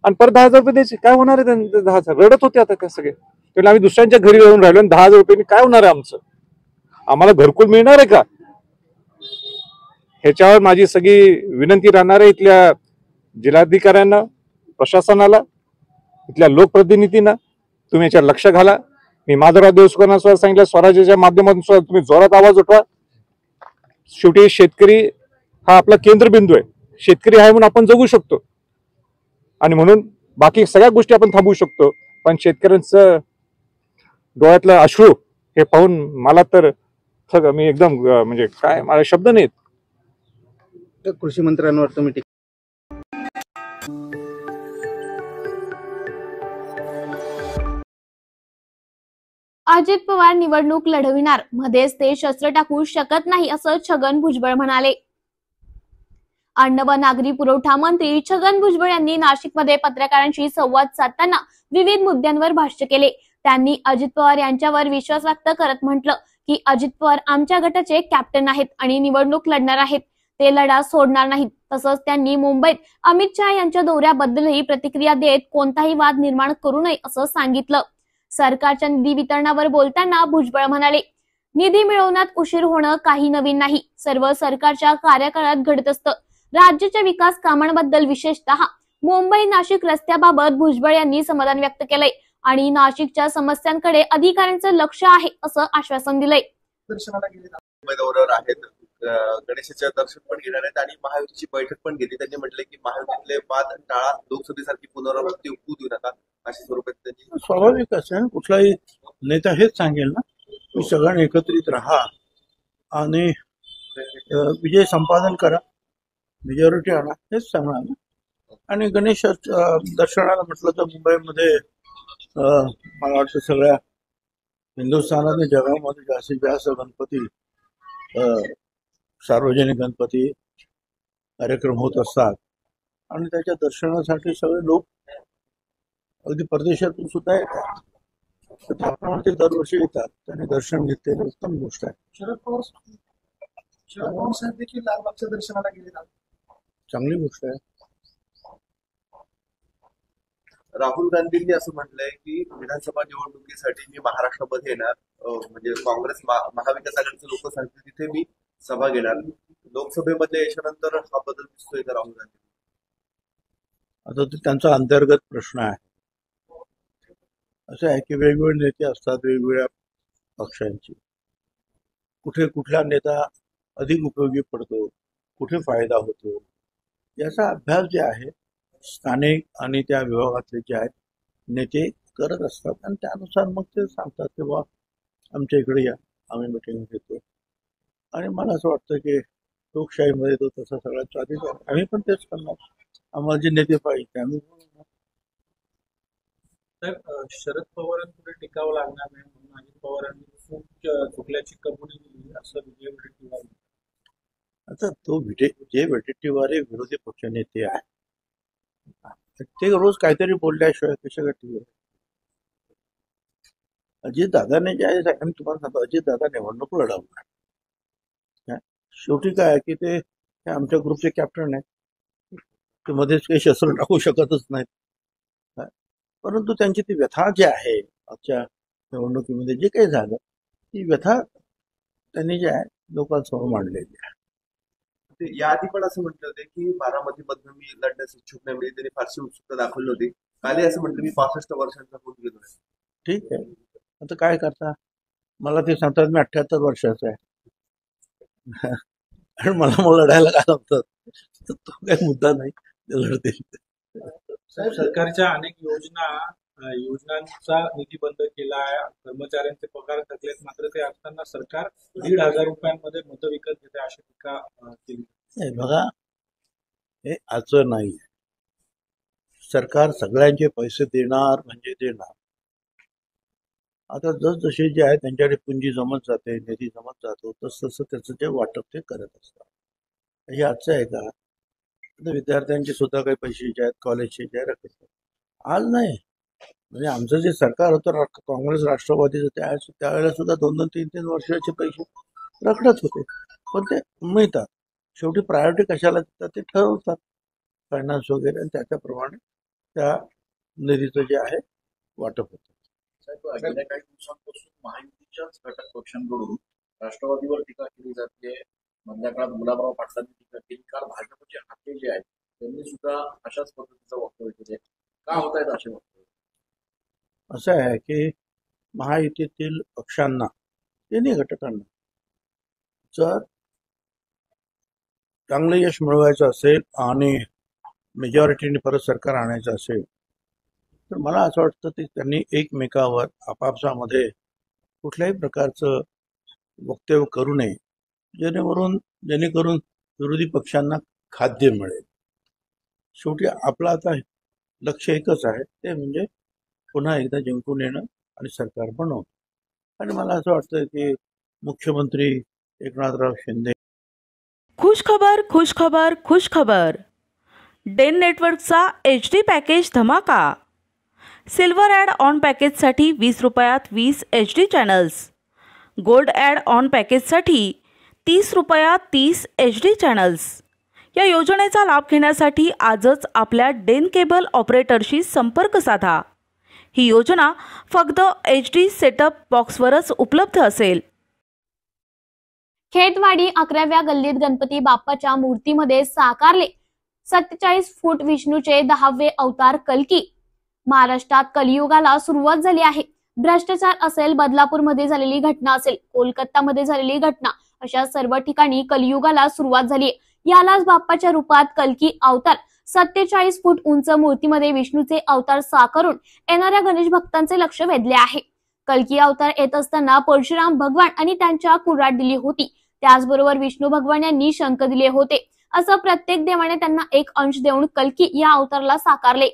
आणि परत 10,000 रुपये द्यायचे. काय होणार आहे? 10,000 रडत होते आता काय सगळे. त्याला आम्ही दुसऱ्यांच्या घरी राहून राहिलो आणि 10,000 रुपयांनी काय होणार आहे आमचं? आम्हाला घरकुल मिळणार आहे का? ह्याच्यावर माझी सगळी विनंती राहणार आहे इथल्या जिल्हाधिकाऱ्यांना, प्रशासनाला, इथल्या लोकप्रतिनिधींना. तुम्ही याच्यावर लक्ष घाला. मी माधवराव देवसकरांना सुद्धा सांगितलं, स्वराज्याच्या माध्यमातून सुद्धा तुम्ही जोरात आवाज उठवा. शेवटी शेतकरी हा आपला केंद्रबिंदू आहे. शेतकरी आहे म्हणून आपण जगू शकतो आणि म्हणून बाकी सगळ्या गोष्टी आपण थांबवू शकतो. पण शेतकऱ्यांचं डोळ्यातलं अश्रू हे पाहून मला तर मी एकदम म्हणजे काय, मला शब्द नाहीत. कृषी मंत्र्यांवर तुम्ही अजित पवार निवडणूक लढविणार, मध्येच ते शस्त्र टाकू शकत नाही असं छगन भुजबळ म्हणाले. अन्न व नागरी पुरवठा मंत्री छगन भुजबळ यांनी नाशिकमध्ये पत्रकारांशी संवाद साधताना विविध मुद्द्यांवर भाष्य केले. त्यांनी अजित पवार यांच्यावर विश्वास व्यक्त करत म्हटलं की अजित पवार आमच्या गटाचे कॅप्टन आहेत आणि निवडणूक लढणार आहेत, ते लढा सोडणार नाहीत. तसंच त्यांनी मुंबईत अमित शहा यांच्या दौऱ्याबद्दलही प्रतिक्रिया देत कोणताही वाद निर्माण करू नये असं सांगितलं. सरकारच्या निधी वितरणावर बोलताना भुजबळ म्हणाले, निधी मिळवण्यात उशीर होणं काही नवीन नाही, सर्व सरकारच्या कार्यकाळात घडत असतं. राज्याच्या विकास कामांबद्दल विशेषतः मुंबई नाशिक रस्त्याबाबत भुजबळ यांनी समाधान व्यक्त केलंय आणि नाशिकच्या समस्यांकडे अधिकाऱ्यांचं लक्ष आहे असं आश्वासन दिलंय. दौऱ्यावर आहेत, गणेशाचं दर्शन पण घेणार आहेत आणि महायुतीची बैठक पण घेतली. त्यांनी म्हटले की महायुतीतले वाद टाळा, लोकसभेसारखी पुनरावृत्ती होऊ देऊ नका अशा स्वरूपात त्यांनी. स्वाभाविक आहे, कुठलाही नेता हेच सांगेल ना की सगळ्यांनी एकत्रित राहा आणि विजय संपादन करा, मेजॉरिटी आणा, हेच सांगणार ना. आणि गणेश दर्शनाला म्हटलं तर मुंबईमध्ये मला वाटतं सगळ्या हिंदुस्थानात जगामध्ये जास्तीत जास्त गणपती, सार्वजनिक गणपती कार्यक्रम होत असतात आणि त्याच्या दर्शनासाठी सगळे लोक अगदी परदेशातून सुद्धा येतात. तर त्याप्रमाणे ते दरवर्षी येतात, त्यांनी दर्शन घेतलेलं उत्तम गोष्ट आहे. शरद पवार साहेब देखील लालबागच्या दर्शनाला गेले, चांगली गोष्ट आहे. राहुल गांधींनी असं म्हटलंय की विधानसभा निवडणुकीसाठी मी महाराष्ट्रामध्ये येणार, म्हणजे काँग्रेस महाविकास आघाडीचे लोक सांगतील तिथे मी सभा घेणार. लोकसभेमध्ये याच्यानंतर हा बदल दिसतोय का राहुल गांधी? आता तो त्यांचा अंतर्गत प्रश्न आहे. असं आहे की वेगवेगळे नेते असतात वेगवेगळ्या पक्षांची, कुठे कुठला नेता अधिक उपयोगी पडतो, कुठे फायदा होतो, याचा अभ्यास जे आहे स्थानिक आणि त्या विभागातले जे आहेत नेते करत असतात आणि त्यानुसार मग ते सांगतात की बा आमच्या इकडे या, आम्ही मिटिंग घेतो. आणि मला असं वाटतं की लोकशाहीमध्ये तो तसा सगळ्यात स्वादिष्ट आहे. आम्ही पण तेच करणार. आम्हाला जे नेते पाहिजे ते आम्ही बोलवणार. साहेब, शरद पवारांपुढे टिकावं लागणार नाही म्हणून अजित पवारांनी चुकल्याची कबुली दिली असं विजय वडेट्टीवार म्हणतात. आता तो जे वडेट्टीवार विरोधी पक्ष नेते आहे ते रोज काहीतरी बोलल्याशिवाय कशा टीव्हीवर. अजित दादाने जे आहे मी तुम्हाला सांगतो, अजित दादा निवडणूक लढवणार. शेवटी काय आहे की ते आमच्या ग्रुपचे कॅप्टन आहेत, ते मध्येच काही शस्त्र टाकू शकतच नाहीत. परंतु त्यांची ती व्यथा जी आहे आजच्या निवडणुकीमध्ये जे काही झालं ती व्यथा त्यांनी जे आहे लोकांसमोर मांडलेली आहे. ते याआधी पण असं म्हटलं होते की बारामतीमधून मी लढण्यास इच्छुक नाही, म्हणजे त्यांनी फारशी उत्सुकता दाखवली होती. कालही असं म्हटलं मी 65 वर्षांचा होऊन गेलोय. ठीक आहे, आता काय करता. मला ते सांगतात मी 78 वर्षाचा आहे आणि मला लढायला काय लागतात, तर तो काही मुद्दा नाही, ते लढतील. साहेब, सरकारच्या अनेक योजनांचा निधी बंद केला आहे, कर्मचाऱ्यांचे पगार थकलेत, मात्र ते असताना सरकार 1,500 रुपयांमध्ये मतं विकत घेते अशी टीका केली. बघा, हे आजचं नाही. सरकार सगळ्यांचे पैसे देणार म्हणजे देणार. आता जसजसे जे आहे त्यांच्याकडे पुंजी जमत जाते, निधी जमत जातो, तसं त्याचं जे वाटप ते करत असतात. हे आजचं आहे का? आता विद्यार्थ्यांचे सुद्धा काही पैसे जे आहेत कॉलेजचे जे रखत आज नाही. म्हणजे आमचं जे सरकार होतं काँग्रेस राष्ट्रवादीचं त्यावेळेला सुद्धा 2-2, 3-3 वर्षाचे पैसे रखडत होते, पण ते मिळतात. शेवटी प्रायोरिटी कशाला देतात ते ठरवतात फायनान्स वगैरे, आणि त्याच्याप्रमाणे त्या निधीचं जे आहे वाटप होतं. गेल्या काही दिवसांपासून महायुतीच्याच घटक पक्षांकडून राष्ट्रवादीवर टीका केली जाते. मधल्या काळात गुलाबराव पाटलांनी टीका केली. काल भाजपचे हाके जे आहेत त्यांनी सुद्धा अशाच पद्धतीचं वक्तव्य केले. का होत आहेत असे वक्तव्य? असं आहे की महायुतीतील पक्षांना, तिन्ही घटकांना जर चांगलं यश मिळवायचं असेल आणि मेजॉरिटीने परत सरकार आणायचं असेल तर मला असं वाटतं की त्यांनी एकमेकावर आपापसामध्ये कुठल्याही प्रकारचं वक्तव्य करू नये, जेणेकरून विरोधी पक्षांना खाद्य मिळेल. शेवटी आपलं आता लक्ष एकच आहे, ते म्हणजे पुन्हा एकदा जिंकून येणं आणि सरकार बनवणं. आणि मला असं वाटतं की मुख्यमंत्री एकनाथराव शिंदे. खुश खबर. डेन नेटवर्कचा HD पॅकेज धमाका. सिल्वर ॲड ऑन पॅकेजसाठी 20 रुपयात 20 HD channels. Gold add on पॅकेजसाठी 30 रुपयात 30 HD चॅनल्स. या योजनेचा लाभ घेण्यासाठी आजच आपल्या डेन केबल ऑपरेटरशी संपर्क साधा. ही योजना फक्त HD सेटअप बॉक्सवरच उपलब्ध असेल. खेतवाडी 11व्या गल्लीत गणपती बाप्पाच्या मूर्तीमध्ये साकारले 47 फूट विष्णूचे 10वे अवतार कल्की. महाराष्ट्रात कलियुगाला सुरुवात झाली आहे. भ्रष्टाचार असेल, बदलापूरमध्ये झालेली घटना असेल, कोलकातामध्ये झालेली घटना, अशा सर्व ठिकाणी कलियुगाला सुरुवात झाली. यालाच बाप्पाच्या रूपात कल्की अवतार 47 फूट उंच मूर्तीमध्ये विष्णूचे अवतार साकारून येणाऱ्या गणेश भक्तांचे लक्ष वेधले आहे. कल्की अवतार येत असताना परशुराम भगवान आणि त्यांच्या कुऱ्हाड दिली होती. त्याचबरोबर विष्णू भगवान यांनी शंख दिले होते. असं प्रत्येक देवाने त्यांना एक अंश देऊन कल्की या अवताराला साकारले.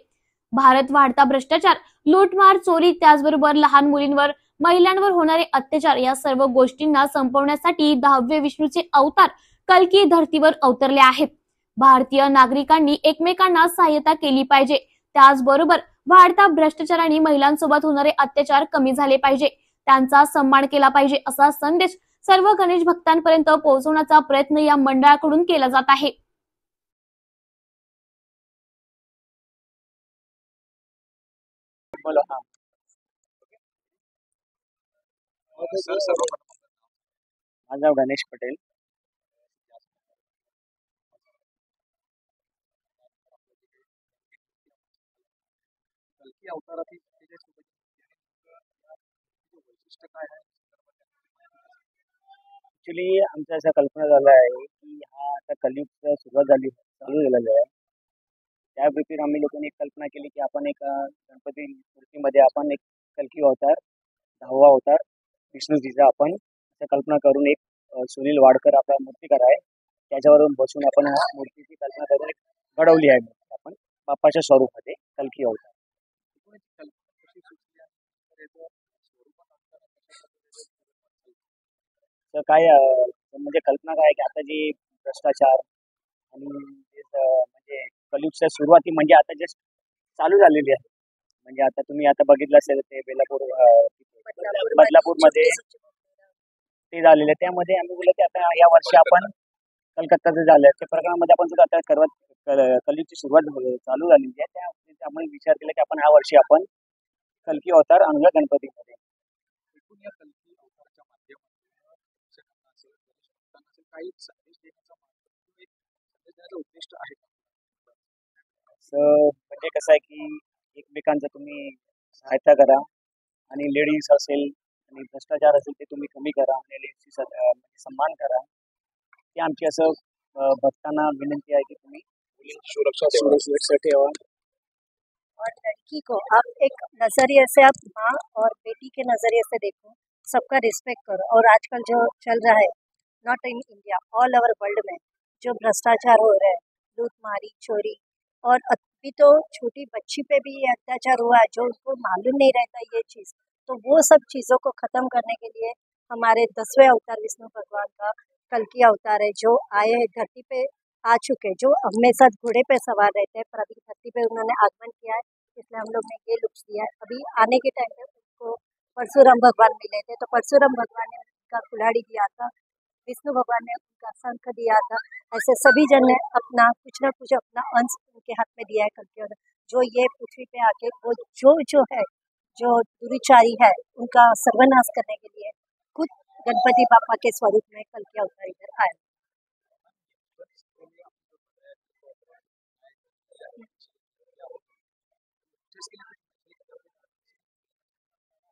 भारत वाढता भ्रष्टाचार, लूटमार, चोरी, त्याचबरोबर लहान मुलींवर, महिलांवर होणारे अत्याचार या सर्व गोष्टींना संपवण्यासाठी 10वे विष्णूचे अवतार कल्की धर्तीवर अवतरले आहेत. भारतीय नागरिकांनी एकमेकांना सहाय्यता केली पाहिजे. त्याचबरोबर वाढता भ्रष्टाचार आणि महिलांसोबत होणारे अत्याचार कमी झाले पाहिजे, त्यांचा सन्मान केला पाहिजे असा संदेश सर्व गणेश भक्तांपर्यंत पोहोचवण्याचा प्रयत्न या मंडळाकडून केला जात आहे. माझं नाव गणेश पटेल. ऍक्च्युली आमचं असं कल्पना झालं आहे की हा आता कलियुगचं सुरुवात चालू झालेलं आहे. त्या व्यतिरिक्त आम्ही लोकांनी एक कल्पना केली की आपण एक गणपती मूर्तीमध्ये आपण एक कल्की अवतार 10वा अवतार विष्णूजीचा आपण असं कल्पना करून एक सुनील वाडकर आपला मूर्तिकार आहे त्याच्यावरून बसून आपण ह्या मूर्तीची कल्पना करून एक घडवली आहे मूर्ती आपण बाप्पाच्या स्वरूपामध्ये कल्की अवतार. तर काय म्हणजे कल्पना काय आहे की आता जी भ्रष्टाचार आणि म्हणजे कलियुगच्या सुरुवाती म्हणजे आता जस्ट चालू झालेली आहे. म्हणजे आता तुम्ही आता बघितलं असेल ते बदलापूरमध्ये ते झालेलं आहे. त्यामध्ये आम्ही बोललो की आता या वर्षी आपण कलकत्ताचं झालं त्या प्रकरणामध्ये आपण सुद्धा आता कलियुगची सुरुवात चालू झालेली आहे. त्यामुळे विचार केला की आपण ह्या वर्षी आपण कल्की अवतार आणूया गणपतीमध्ये. काही संदेश देण्याचा उद्दिष्ट आहे म्हणजे कसं आहे की एकमेकांचं तुम्ही सहायता करा आणि लेडीज असेल आणि भ्रष्टाचार असेल ते तुम्ही कमी करा आणि लेडीजची सन्मान करा. ते आमची असं भक्तांना विनंती आहे की तुम्ही मुलींची सुरक्षा ठेवा. और लड़की को आप एक नजरिए से आप माँ और बेटी के नजरिए से देखो, सबका रिस्पेक्ट करो. और आजकल जो चल रहा है not in India all over world में जो भ्रष्टाचार हो रहा है, लूटमारी चोरी, और अभी तो छोटी बच्ची पे भी ये अत्याचार हुआ है जो उनको मालूम नहीं रहता ये चीज़. तो वो सब चीज़ों को ख़त्म करने के लिए हमारे 10वें अवतार विष्णु भगवान का कल्की अवतार है जो आए हैं धरती पे आ चुके, जो हमेशा घोड़े पे सवार रहते हैं, पर अभी धरती पे उन्होंने आगमन किया है, इसलिए हम लोग ने ये लुक्स दिया है. अभी आने के टाइम पे उनको परशुराम भगवान मिले थे, तो परशुराम भगवान ने उनका कुल्हाड़ी दिया था, विष्णु भगवान ने उनका शंख दिया था. ऐसे सभी जन ने अपना कुछ न कुछ अपना अंश उनके हाथ में दिया है कल्की अवतार. जो ये पृथ्वी पे आके वो जो है जो दुराचारी है उनका सर्वनाश करने के लिए खुद गणपति बापा के स्वरूप में कल्की अवतार इधर आए.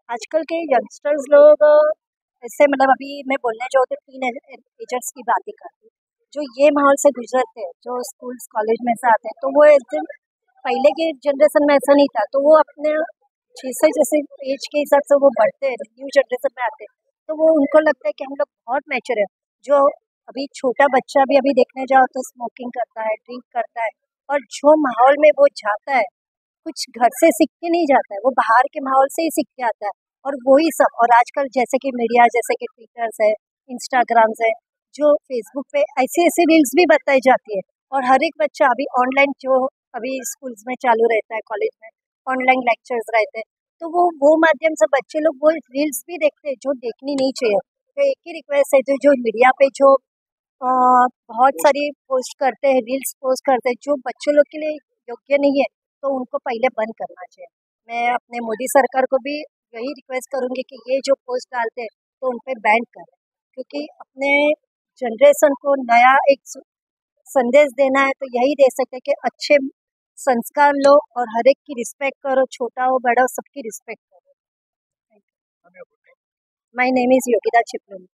आजकल के यंगस्टर्स लोग ऐसे मतलब अभी मैं बोलने जो होते टीन एजर्स की बात ही करती, जो ये माहौल से गुजरते हैं, जो स्कूल्स कॉलेज में से आते हैं, तो वो एकदम पहले के जनरेशन में ऐसा नहीं था, तो वो अपने जैसे एज के हिसाब से वो बढ़ते हैं, न्यू जनरेशन में आते हैं, तो वो उनको लगता है कि हम लोग बहुत मैच्योर है. जो अभी छोटा बच्चा भी अभी देखने जाओ तो स्मोकिंग करता है, ड्रिंक करता है, और जो माहौल में वो जाता है कुछ घर से सीख के नहीं जाता है, वो बाहर के माहौल से ही सीख के आता है. और वही सब, और आजकल जैसे कि मीडिया जैसे कि ट्विटर्स है, इंस्टाग्राम्स है, जो फेसबुक पे ऐसे ऐसे रील्स भी बताई जाती है. और हर एक बच्चा अभी ऑनलाइन जो अभी स्कूल्स में चालू रहता है, कॉलेज में ऑनलाइन लेक्चर्स रहते हैं, तो वो माध्यम से बच्चे लोग वो रील्स भी देखते हैं जो देखनी नहीं चाहिए. तो एक ही रिक्वेस्ट है जो मीडिया पे जो बहुत सारी पोस्ट करते हैं, रील्स पोस्ट करते हैं जो बच्चों लोग के लिए योग्य नहीं है, तो उनको पहले बंद करना चाहिए. मैं अपने मोदी सरकार को भी यही रिक्वेस्ट करूंगी कि ये जो पोस्ट डालते हैं तो उन पर बैन करें, क्योंकि अपने जनरेशन को नया एक संदेश देना है तो यही दे सकते हैं कि अच्छे संस्कार लो और हर एक की रिस्पेक्ट करो, छोटा हो बड़ा हो सबकी रिस्पेक्ट करो. माय नेम इज योगिता चिपलुन.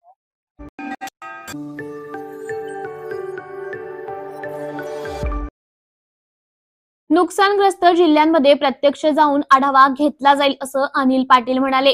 नुकसानग्रस्त जिल्ह्यांमध्ये प्रत्यक्ष जाऊन आढावा घेतला जाईल असं अनिल पाटील म्हणाले.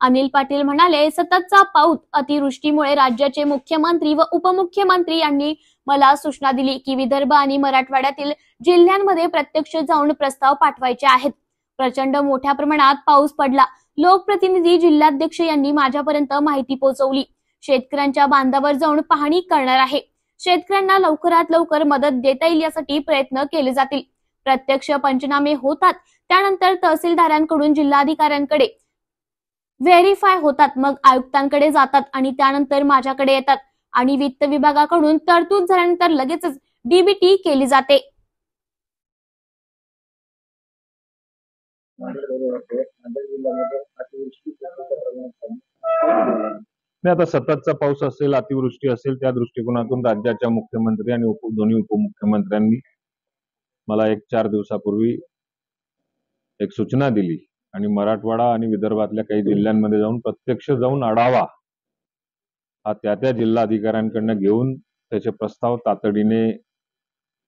अनिल पाटील म्हणाले, सततचा पाऊस अतिवृष्टीमुळे राज्याचे मुख्यमंत्री व उपमुख्यमंत्री यांनी मला सूचना दिली की विदर्भ आणि मराठवाड्यातील जिल्ह्यांमध्ये प्रत्यक्ष जाऊन प्रस्ताव पाठवायचे आहेत. प्रचंड मोठ्या प्रमाणात पाऊस पडला. लोकप्रतिनिधी जिल्हाध्यक्ष यांनी माझ्यापर्यंत माहिती पोहोचवली. शेतकऱ्यांच्या बांधावर जाऊन पाहणी करणार आहे. शेतकऱ्यांना लवकरात लवकर मदत देता येईल यासाठी प्रयत्न केले जातील. प्रत्यक्ष पंचनामे होतात, त्यानंतर तहसीलदारांकडून जिल्हाधिकाऱ्यांकडे व्हेरीफाय होतात, मग आयुक्तांकडे जातात आणि त्यानंतर माझ्याकडे येतात आणि वित्त विभागाकडून तरतूद झाल्यानंतर लगेचच डीबीटी केली जाते. आता सततचा पाऊस असेल, अतिवृष्टी असेल, त्या दृष्टिकोनातून राज्याच्या मुख्यमंत्री आणि दोन्ही उपमुख्यमंत्र्यांनी मला 1-4 दिवसापूर्वी एक सूचना दिली आणि मराठवाडा आणि विदर्भातल्या काही जिल्ह्यांमध्ये जाऊन प्रत्यक्ष जाऊन आढावा हा त्या जिल्हाधिकाऱ्यांकडनं घेऊन त्याचे प्रस्ताव तातडीने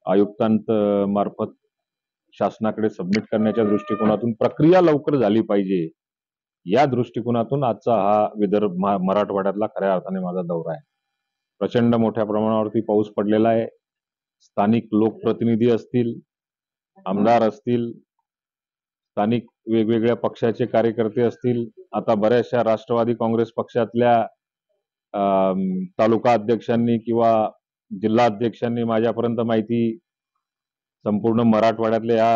आयुक्तांमार्फत शासनाकडे सबमिट करण्याच्या दृष्टिकोनातून प्रक्रिया लवकर झाली पाहिजे, या दृष्टिकोनातून आजचा हा विदर्भ मराठवाड्यातला खऱ्या अर्थाने माझा दौरा आहे. प्रचंड मोठ्या प्रमाणावरती पाऊस पडलेला आहे. स्थानिक लोकप्रतिनिधी असतील, आमदार असतील, स्थानिक वेगवेगळ्या पक्षाचे कार्यकर्ते असतील, आता बऱ्याचशा राष्ट्रवादी काँग्रेस पक्षातल्या तालुका अध्यक्षांनी किंवा जिल्हा अध्यक्षांनी माझ्यापर्यंत माहिती संपूर्ण मराठवाड्यातल्या या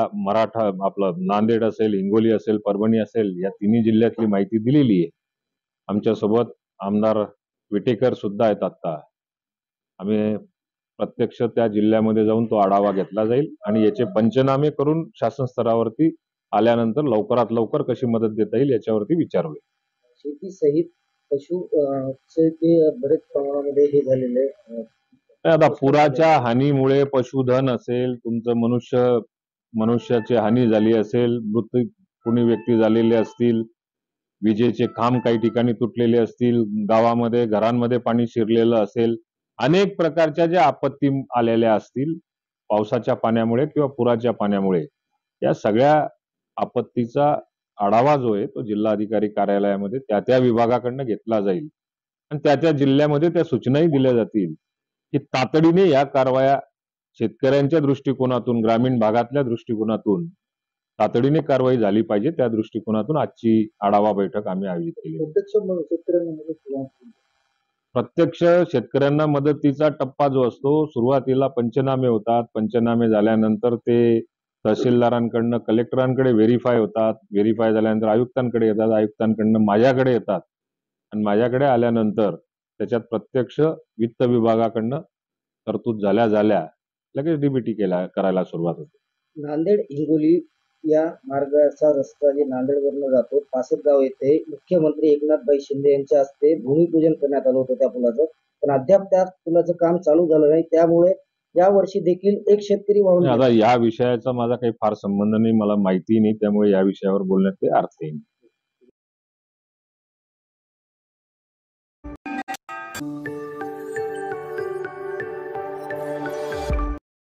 आपलं नांदेड असेल, हिंगोली असेल, परभणी असेल, या तिन्ही जिल्ह्यातली माहिती दिलेली आहे. आमच्यासोबत आमदार विटेकर सुद्धा आहेत. आता आम्ही प्रत्यक्ष त्या जिल्ह्यामध्ये जाऊन तो आढावा घेतला जाईल आणि याचे पंचनामे करून शासन स्तरावरती आल्यानंतर लवकरात लवकर कशी मदत देता येईल याच्यावरती विचार होईल. शेती सहित पशु बरेच प्रमाणामध्ये हे झालेले आता पुराच्या हानीमुळे पशुधन असेल, तुमचं मनुष्याची हानी झाली असेल, मृत्यू कोणी व्यक्ती झालेले असतील, विजेचे खांब काही ठिकाणी तुटलेले असतील, गावामध्ये घरांमध्ये पाणी शिरलेलं असेल, अनेक प्रकारच्या ज्या आपत्ती आलेल्या असतील पावसाच्या पाण्यामुळे किंवा पुराच्या पाण्यामुळे, या सगळ्या आपत्तीचा आढावा जो आहे तो जिल्हाधिकारी कार्यालयामध्ये त्या विभागाकडनं घेतला जाईल आणि त्या जिल्ह्यामध्ये त्या सूचनाही दिल्या जातील की तातडीने या कारवाया शेतकऱ्यांच्या दृष्टिकोनातून, ग्रामीण भागातल्या दृष्टिकोनातून तातडीने कारवाई झाली पाहिजे. त्या दृष्टिकोनातून आजची आढावा बैठक आम्ही आयोजित केली. प्रत्यक्ष शेतकऱ्यांना मदतीचा टप्पा जो असतो, सुरुवातीला पंचनामे होतात. पंचनामे झाल्यानंतर ते तहसीलदारांकडनं कलेक्टरांकडे व्हेरीफाय होतात. व्हेरीफाय झाल्यानंतर आयुक्तांकडे येतात. आयुक्तांकडनं माझ्याकडे येतात आणि माझ्याकडे आल्यानंतर त्याच्यात प्रत्यक्ष वित्त विभागाकडनं तरतूद झाल्या लगेच डीबीटी करायला सुरुवात होते. नांदेड हिंगोली या मार्गाचा रस्ता जे नांदेडवरनं जातो, पासदगाव येथे मुख्यमंत्री एकनाथभाई शिंदे यांच्या हस्ते भूमिपूजन करण्यात आलं होतं त्या पुलाचं, पण अद्याप त्या पुलाचं काम चालू झालं नाही. त्यामुळे या वर्षी देखील एक शेतकरी वाहून आता या विषयाचा माझा काही फार संबंध नाही, मला माहिती नाही, त्यामुळे या विषयावर बोलण्यात काही अर्थ नाही.